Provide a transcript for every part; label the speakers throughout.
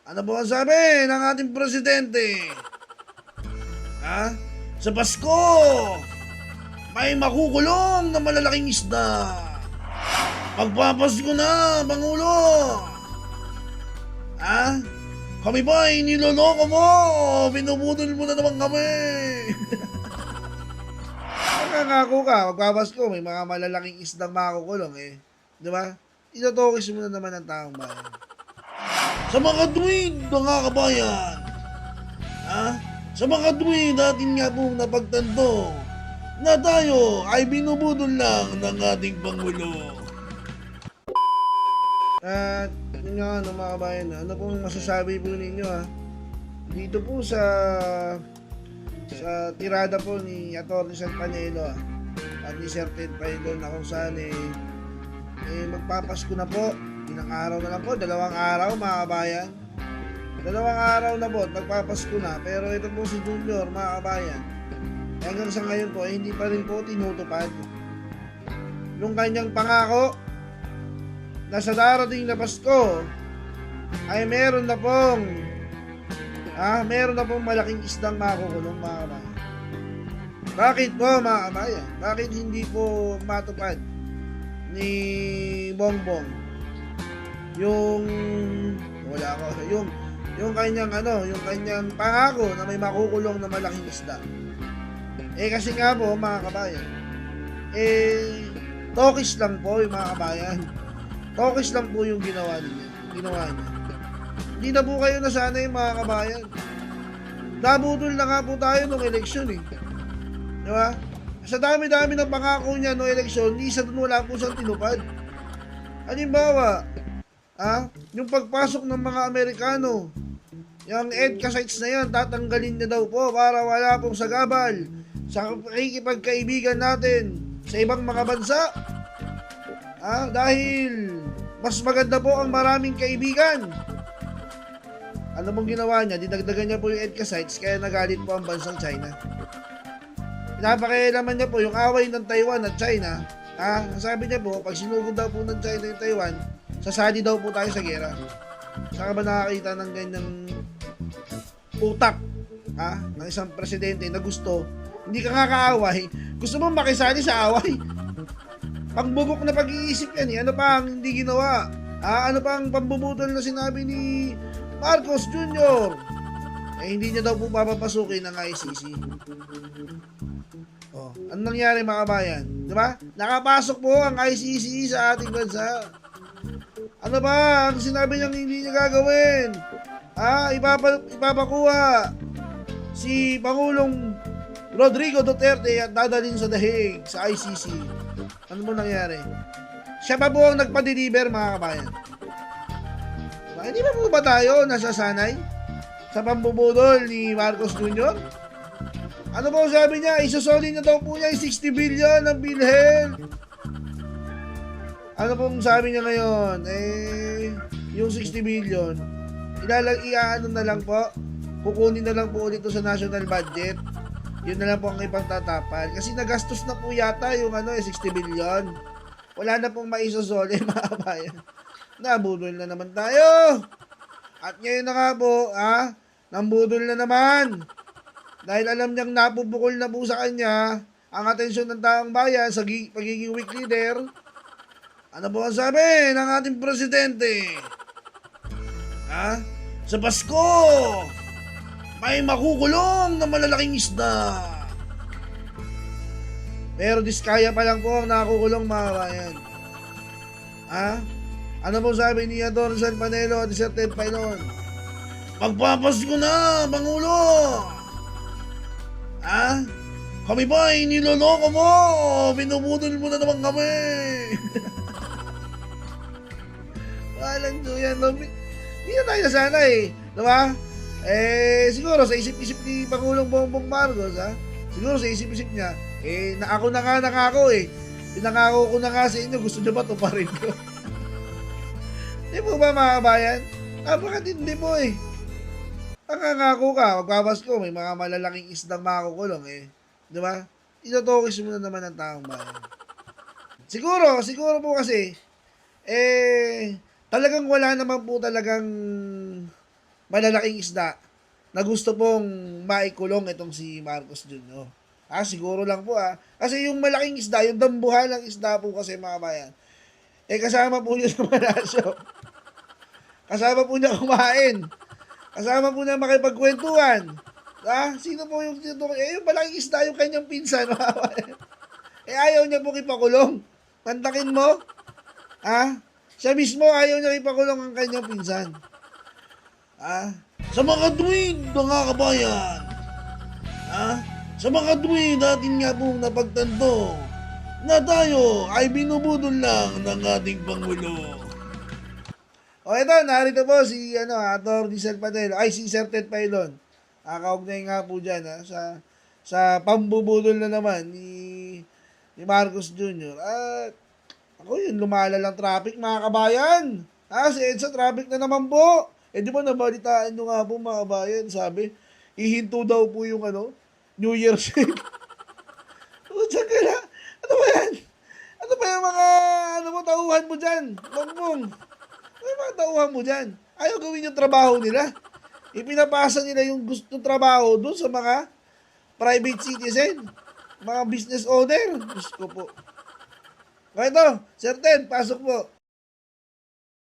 Speaker 1: Ano po ang sabi ng ating presidente? Ha? Sa Pasko, may makukulong na malalaking isda. Magpapasko na, Pangulo. Ha? Kami ba ay niloloko mo? Binubudol mo na naman kami. Nakangako ka, magpapasko, may mga malalaking isdang makukulong eh. Di ba? Itotokis mo na naman ang taong bayan. Sa mga tuwid, mga kabayan, ha? Sa mga tuwid, natin nga pong napagtanto na tayo ay binubudol lang ng ating Pangulo. At yun nga mga kabayan, ano pong masasabi po ninyo ha? Dito po sa tirada po ni Atty. San Panelo at ni Sir Ted Pailon na kung saan magpapasko na po. Ilang araw na lang po, 2 araw mga kabayan. 2 araw na po, magpapasko na. Pero ito po si Junior mga kabayan, hanggang sa ngayon po hindi pa rin po tinutupad yung kanyang pangako na sa darating na Pasko ay meron na pong malaking isdang makukulong mga kabayan. Bakit po mga kabayan? Bakit hindi po matupad ni Bongbong yung kanyang pangako na may makukulong na malaking isda? Kasi nga po mga kabayan, tokis lang po yung mga kabayan. Tokis lang po yung ginawa niya. Hindi na po kayo nasanay mga kabayan. Nabudol na nga po tayo nung eleksyon eh. Di ba? Sa dami-dami ng pangako niya nung eleksyon, ni isa dun wala po siyang tinupad. Halimbawa, yung pagpasok ng mga Amerikano, yung EDCA sites na yan, tatanggalin niya daw po para wala pong sagabal sa pakikipagkaibigan natin sa ibang mga bansa. Dahil mas maganda po ang maraming kaibigan. Ano bang ginawa niya? Dinagdagan niya po yung EDCA sites kaya nagalit po ang bansang China. Pinapakailaman niya po yung away ng Taiwan at China. Sabi niya po, pag sinugod daw po ng China yung Taiwan, sasali daw po tayo sa gera. Saan ka ba nakakita ng ganyang utak ng isang presidente na gusto, hindi ka nga kaaway, gusto mo makisali sa away? Pangbubok na pag-iisip yan eh. Ano pa ang hindi ginawa? Ano pa ang pambubudol na sinabi ni Marcos Jr.? Hindi niya daw po papapasukin ng ICC. Ano nangyari mga kabayan? Diba? Nakapasok po ang ICC sa ating bansa. Ano ba ang sinabi niyang hindi niya gagawin? Ipapakuha si Pangulong Rodrigo Duterte at dadalhin sa The Hague, sa ICC. Ano mo nangyari? Siya pa po ang nagpa-deliver mga kabayan. Hindi ba po ba tayo nasasanay sa pambubudol ni Marcos Jr.? Ano po sabi niya? Isusoli niya daw po niya yung 60 billion ng PhilHealth. Ano pong sabi niya ngayon? Yung 60 billion, iaano na lang po, kukunin na lang po ulit sa national budget. Yun na lang po ang ipagtatapan. Kasi nagastos na po yata yung 60 billion. Wala na pong maisusoli mga kabayan. Nabudol na naman tayo. At ngayon na nga po, nambudol na naman. Dahil alam niyang napupukol na po sa kanya ang atensyon ng taong bayan sa pagiging weak leader. Ano po ang sabi ng ating presidente? Sa Pasko, may makukulong na malalaking isda. Pero diskaya pa lang po ang nakukulong mga bayan. Ano po sabi ni Atty. San Panelo at Sir Ted Pailon? Magpapasko na, Pangulo! Kami ba ay niloloko mo? Binubudol mo na naman kami. Walang yan. Hindi na tayo nasana eh. Diba? Siguro sa isip-isip ni Pangulong Bongbong Marcos, siguro sa isip-isip niya, ako na nga nakako eh. Pinangako ko na nga sa inyo, gusto niyo ba tuparin ko? Di po ba mga kabayan? Napakatindi po eh. Nakangako ka, magpapasko, may mga malalaking isdang makukulong eh. Di ba? Itotokis mo na naman ang taong bayan. Siguro po kasi, talagang wala naman po talagang malalaking isda na gusto pong maikulong itong si Marcos Jr. Siguro lang po Kasi yung malaking isda, yung dambuhalang isda po kasi mga bayan, kasama po niya sa malasyo. Kasama po niya kumain. Kasama po niya makipagkwentuhan. Sino po yung tinutukoy? Yung malaking isda, yung kanyang pinsan. Ayaw niya po ipakulong. Tantakin mo. Siya mismo ayaw niya ipakulong ang kanyang pinsan. Sa mga tuwid, mga kabayan. Sa mga tuwid, natin nga pong napagtanto na tayo ay binubudol lang ng ating Pangulo. Ito, narito po si Atty. Sel Patel, si Sir Ted Pailon. Kaugnay nga po dyan sa pambubudol na naman ni Marcos Jr. Ako yun, lumalalang traffic mga kabayan. Si EDSA traffic na naman po. Di ba nabalitaan nyo nga po mga kabayan, sabi, ihinto daw po yung New Year's Eve. Diyan ka na. Ano ba yan? Ano ba yung mga tauhan mo dyan? Bongbong. Ano yung mga tauhan mo dyan? Ayaw gawin yung trabaho nila. Ipinapasa nila yung gustong trabaho doon sa mga private citizen, mga business owner. Diyos ko po. Ito, Sir Ted, pasok po.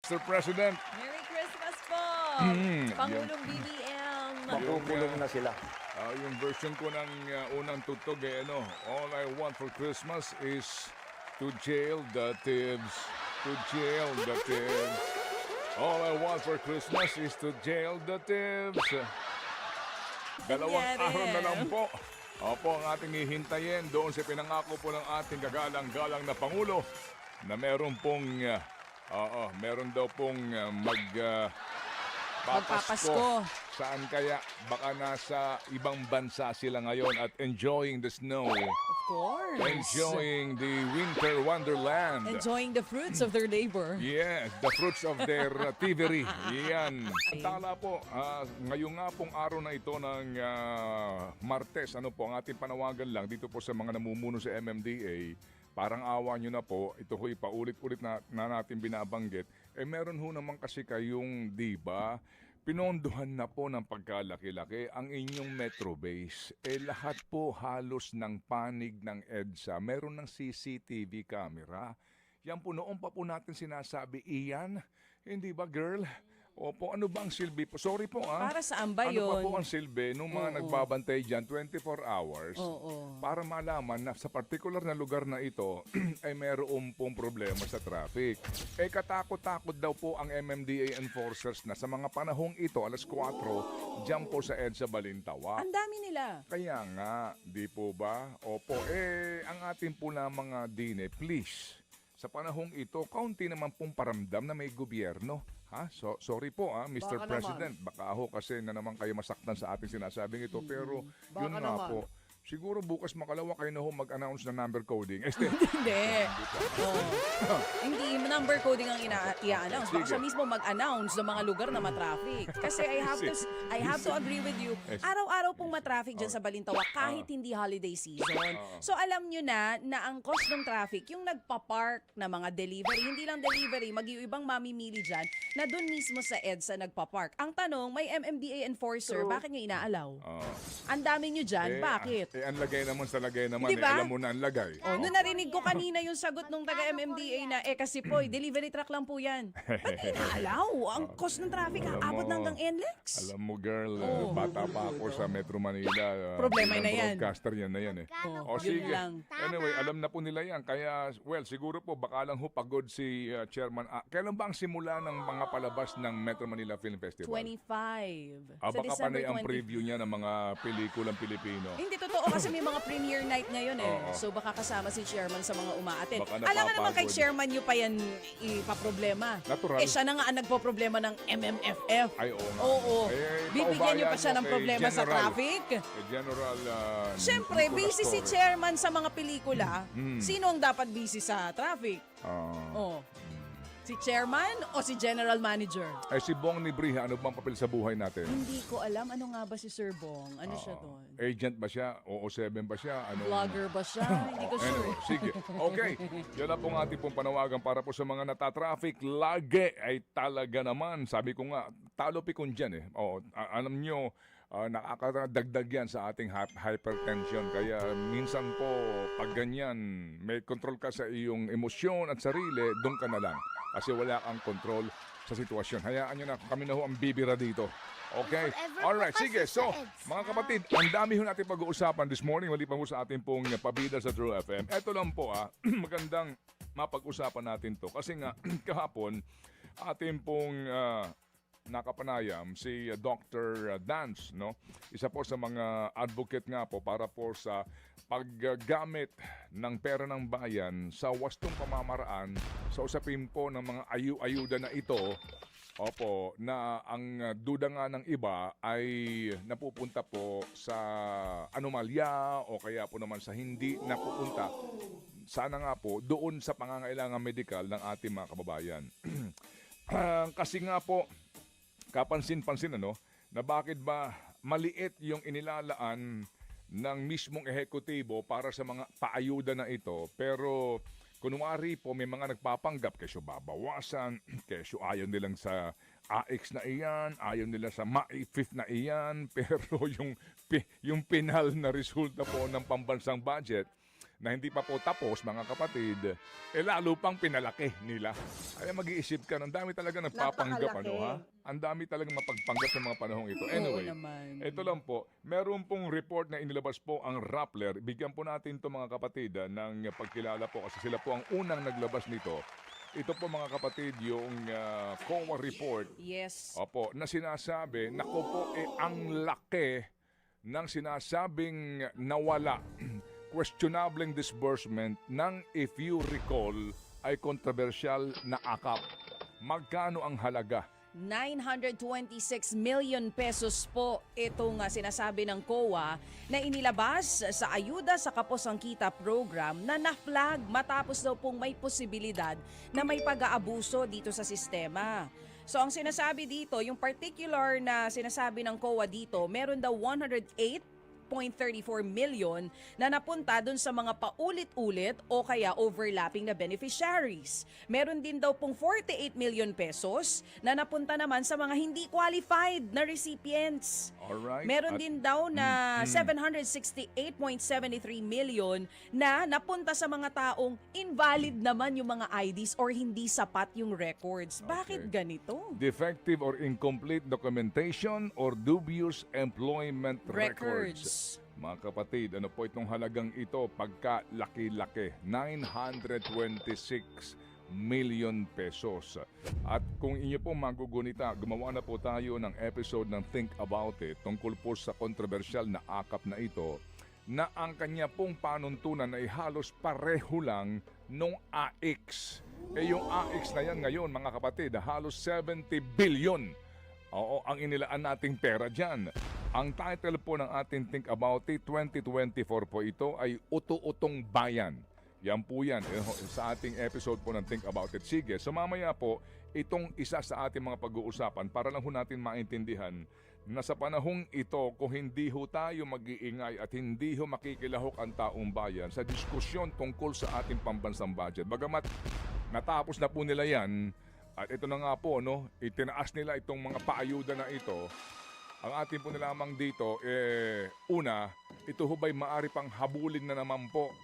Speaker 2: Mr. President.
Speaker 3: Merry Christmas po! Pangulong BBM.
Speaker 4: Makukulong na sila.
Speaker 2: Yung version ko ng unang tutog all I want for Christmas is to jail the thieves. To jail the thieves. All I want for Christmas is to jail the thieves. Dalawang araw na lang po. Opo, ang ating hihintayin doon sa pinangako po ng ating kagalang-galang na Pangulo na meron daw pong
Speaker 3: Magpapasko.
Speaker 2: Saan kaya? Baka nasa ibang bansa sila ngayon at enjoying the snow.
Speaker 3: Of course.
Speaker 2: Enjoying the winter wonderland.
Speaker 3: Enjoying the fruits of their labor.
Speaker 2: Yes, the fruits of their thievery. Yan. Tala po, ngayon nga pong araw na ito ng Martes, ang ating panawagan lang dito po sa mga namumuno sa MMDA, parang awa nyo na po, ito ho'y paulit-ulit na natin binabanggit, meron ho naman kasi kayong, di ba, pinondohan na po ng pagkalaki-laki ang inyong metro base. Lahat po halos ng panig ng EDSA, meron ng CCTV camera. Yan po noon pa po natin sinasabi, iyan, hindi ba girl? Opo, ano ba ang silbi po? Sorry po
Speaker 3: Para saan ba
Speaker 2: Ano pa
Speaker 3: yun?
Speaker 2: po ang silbi nung mga nagbabantay dyan 24 hours
Speaker 3: Oo.
Speaker 2: para malaman na sa particular na lugar na ito ay mayroon pong problema sa traffic. Katakot-takot daw po ang MMDA enforcers na sa mga panahong ito, alas 4, dyan po sa EDSA Balintawak.
Speaker 3: Ang dami nila.
Speaker 2: Kaya nga, di po ba? Opo, ang ating po na mga dine, please, sa panahong ito, kaunti naman pong paramdam na may gobyerno. Sorry po Mr.
Speaker 4: Baka
Speaker 2: President. Baka ako kasi na naman kayo masaktan sa ating sinasabing ito. Pero yun nga
Speaker 4: naman.
Speaker 2: po. Siguro bukas makalawa kayo na mag-announce ng number coding.
Speaker 3: Hindi. Hindi number coding ang i-announce. Baka
Speaker 2: Sige.
Speaker 3: siya mismo mag-announce ng mga lugar na matraffic. Kasi I have to agree with you. Araw-araw pong matraffic dyan sa Balintawak kahit hindi holiday season. So alam nyo na ang cost ng traffic, yung nagpa-park na mga delivery, hindi lang delivery, mag-iibang mamimili dyan, na doon mismo sa EDSA nagpa-park. Ang tanong, may MMDA enforcer, bakit nyo inaalaw? Ang dami nyo dyan, bakit?
Speaker 2: Ang lagay naman sa lagay naman.
Speaker 3: Diba?
Speaker 2: Alam mo na ang lagay.
Speaker 3: Nung narinig ko kanina yung sagot nung taga-MMDA na, kasi po, delivery truck lang po yan. Ba't inaalaw? Ang cost ng traffic,
Speaker 2: Alam
Speaker 3: aabot
Speaker 2: mo,
Speaker 3: na hanggang NLEX.
Speaker 2: Alam mo girl, bata pa ako sa Metro Manila.
Speaker 3: Problema
Speaker 2: bilang
Speaker 3: na yan.
Speaker 2: Broadcaster yan na yan
Speaker 3: Yun
Speaker 2: sige.
Speaker 3: lang.
Speaker 2: Anyway, alam na po nila yan. Kaya, siguro po, baka lang ho pagod si Chairman. Kailan ba ang simula ng mga palabas ng Metro Manila Film Festival?
Speaker 3: 25. Sa
Speaker 2: Baka
Speaker 3: December
Speaker 2: panay ang
Speaker 3: 20.
Speaker 2: preview niya ng mga pelikulang Pilipino.
Speaker 3: Hindi totoo kasi may mga premiere night ngayon
Speaker 2: Oo.
Speaker 3: So baka kasama si chairman sa mga umaattend.
Speaker 2: Baka
Speaker 3: Alam nga naman kay
Speaker 2: napapagod.
Speaker 3: chairman nyo pa yan ipaproblema.
Speaker 2: Natural.
Speaker 3: Siya na nga ang nagpo-problema ng MMFF.
Speaker 2: Ay, oo nga.
Speaker 3: Oo. Bibigyan nyo pa
Speaker 2: paubayan
Speaker 3: siya
Speaker 2: mo
Speaker 3: ng
Speaker 2: kay
Speaker 3: problema sa
Speaker 2: General.
Speaker 3: traffic.
Speaker 2: General
Speaker 3: Siyempre,
Speaker 2: Nicolas
Speaker 3: busy si
Speaker 2: Torre.
Speaker 3: chairman sa mga pelikula.
Speaker 2: Mm.
Speaker 3: Sino ang dapat busy sa traffic? Oh. Si chairman o si general manager?
Speaker 2: Si Bong Nibriha, ano bang papel sa buhay natin?
Speaker 3: Hindi ko alam. Ano nga ba si Sir Bong? Ano siya doon?
Speaker 2: Agent ba siya? Oo7 ba siya? Ano?
Speaker 3: Vlogger ba siya? Hindi ko sure.
Speaker 2: Anyway, sige. Okay. Yan na po ang ating pong panawagan para po sa mga natatraffic. Lagi ay talaga naman. Sabi ko nga, talo pikon dyan eh. Alam nyo, nakakadagdag yan sa ating hypertension. Kaya minsan po, pag ganyan, may control ka sa iyong emosyon at sarili, doon ka na lang. Kasi wala kang control sa sitwasyon. Hayaan nyo na, kami na ho ang bibira dito. Okay? Alright, sige. So, mga kapatid, ang dami ho natin pag-uusapan this morning. Mali pa ho sa ating pong pabida sa True FM. Ito lang po magandang mapag-usapan natin to. Kasi nga, kahapon, ating pong nakapanayam si Dr. Dance, no? Isa po sa mga advocate nga po para po sa paggamit ng pera ng bayan sa wastong pamamaraan sa usapin po ng mga ayuda na ito. Opo, na ang duda nga ng iba ay napupunta po sa anomalya o kaya po naman sa hindi napupunta. Sana nga po doon sa pangangailangan medikal ng ating mga kababayan. Kasi nga po, kapansin-pansin na bakit ba maliit yung inilalaan ng mismong ehekutibo para sa mga paayuda na ito, pero kunwari po may mga nagpapanggap kesyo babawasan, kesyo ayaw nilang sa AX na iyan, ayaw nila sa MAI-5 na iyan, pero yung pinal na resulta po ng pambansang budget na hindi pa po tapos, mga kapatid, lalo pang pinalaki nila. Kaya mag-iisip ka, ang dami talaga nagpapanggap, ha? Ang dami talaga mapagpanggap sa mga panahong ito. Anyway, ito lang po, meron pong report na inilabas po ang Rappler. Bigyan po natin to mga kapatid ng pagkilala po kasi sila po ang unang naglabas nito. Ito po mga kapatid, yung COA report.
Speaker 3: Yes.
Speaker 2: Opo, na sinasabi, naku po, ang laki ng sinasabing nawala questionable disbursement ng, if you recall, ay kontrobersyal na akap. Magkano ang halaga?
Speaker 3: 926 million pesos po itong sinasabi ng COA na inilabas sa Ayuda sa Kapos ang Kita program na na-flag matapos daw pong may posibilidad na may pag-aabuso dito sa sistema. So ang sinasabi dito, yung particular na sinasabi ng COA dito, meron daw 108.34 million na napunta dun sa mga paulit-ulit o kaya overlapping na beneficiaries. Meron din daw pong 48 million pesos na napunta naman sa mga hindi qualified na recipients.
Speaker 2: Alright.
Speaker 3: Meron din daw na 768.73 million na napunta sa mga taong invalid naman yung mga IDs or hindi sapat yung records. Bakit ganito?
Speaker 2: Defective or incomplete documentation or dubious employment records. Mga kapatid, ano po itong halagang ito pagka laki-laki? 926 million pesos. At kung inyo po magugunita, gumawa na po tayo ng episode ng Think About It tungkol po sa kontrobersyal na akap na ito na ang kanya pong panuntunan ay halos pareho lang nung AX. Yung AX na yan ngayon, mga kapatid, halos 70 billion. Oo, ang inilaan nating pera dyan. Ang title po ng ating Think About It 2024 po ito ay Uto-Utong Bayan. Yan po yan sa ating episode po ng Think About It. Sige, so mamaya po, itong isa sa ating mga pag-uusapan para lang ho natin maintindihan na sa panahong ito, kung hindi ho tayo mag-iingay at hindi ho makikilahok ang taong bayan sa diskusyon tungkol sa ating pambansang budget. Bagamat natapos na po nila yan, at ito na nga po, itinaas nila itong mga paayuda na ito. Ang ating po nilamang dito, una, ito ho ba'y maaari pang habulin na naman po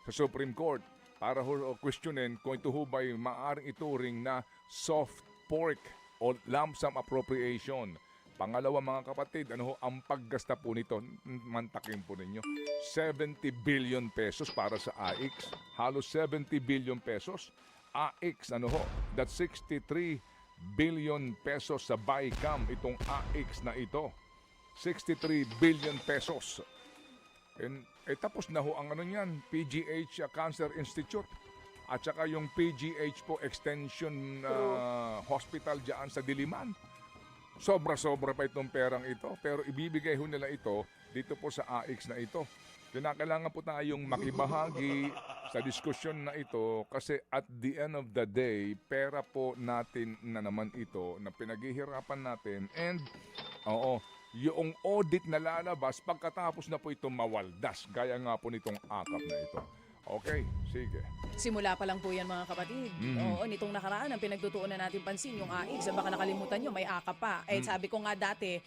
Speaker 2: sa Supreme Court para ho questionin kung ito ho ba'y maaaring ituring na soft pork o lump sum appropriation. Pangalawa mga kapatid, ano ho ang paggasta po nito? Mantakin po ninyo. 70 billion pesos para sa AX. Halos 70 billion pesos. AX, that's 63 billion pesos sa BICAM, itong AX na ito. 63 billion pesos. Tapos na ho ang PGH Cancer Institute. At saka yung PGH po Extension Hospital dyan sa Diliman. Sobra-sobra pa itong perang ito. Pero ibibigay ho nila ito dito po sa AX na ito. Kinakailangan po tayong makibahagi sa diskusyon na ito kasi at the end of the day, pera po natin na naman ito na pinaghihirapan natin and yung audit na lalabas pagkatapos na po ito mawaldas. Gaya nga po nitong akap na ito. Okay, sige.
Speaker 3: Simula pa lang po yan mga kapatid. Oo, nitong nakaraan ang pinagtutuunan natin pansin, yung AIG, baka nakalimutan nyo, may AKA pa. Eh sabi ko nga dati,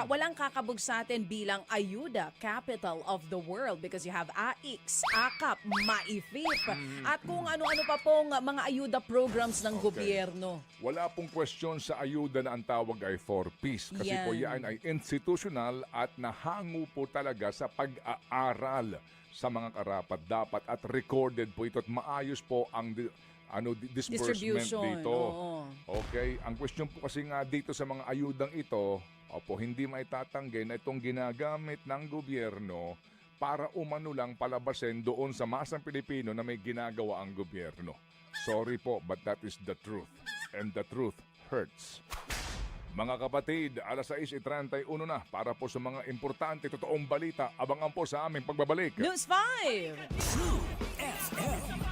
Speaker 3: walang kakabog sa atin bilang ayuda, capital of the world, because you have AIX, AKAP, MAIFIP, at kung ano-ano pa pong mga ayuda programs ng gobyerno.
Speaker 2: Wala pong question sa ayuda na ang tawag ay for peace. Kasi po yan ay institutional at nahango po talaga sa pag-aaral sa mga karapat-dapat at recorded po ito at maayos po ang disbursement
Speaker 3: Distribution,
Speaker 2: dito.
Speaker 3: oo.
Speaker 2: Okay, ang question po kasi nga dito sa mga ayudang ito, hindi maitatanggi na itong ginagamit ng gobyerno para umano lang palabasin doon sa masang Pilipino na may ginagawa ang gobyerno. Sorry po, but that is the truth. And the truth hurts. Mga kapatid, alas 6:31 na para po sa mga importante totoong balita. Abangan po sa aming pagbabalik.
Speaker 3: News 5!
Speaker 4: True FM.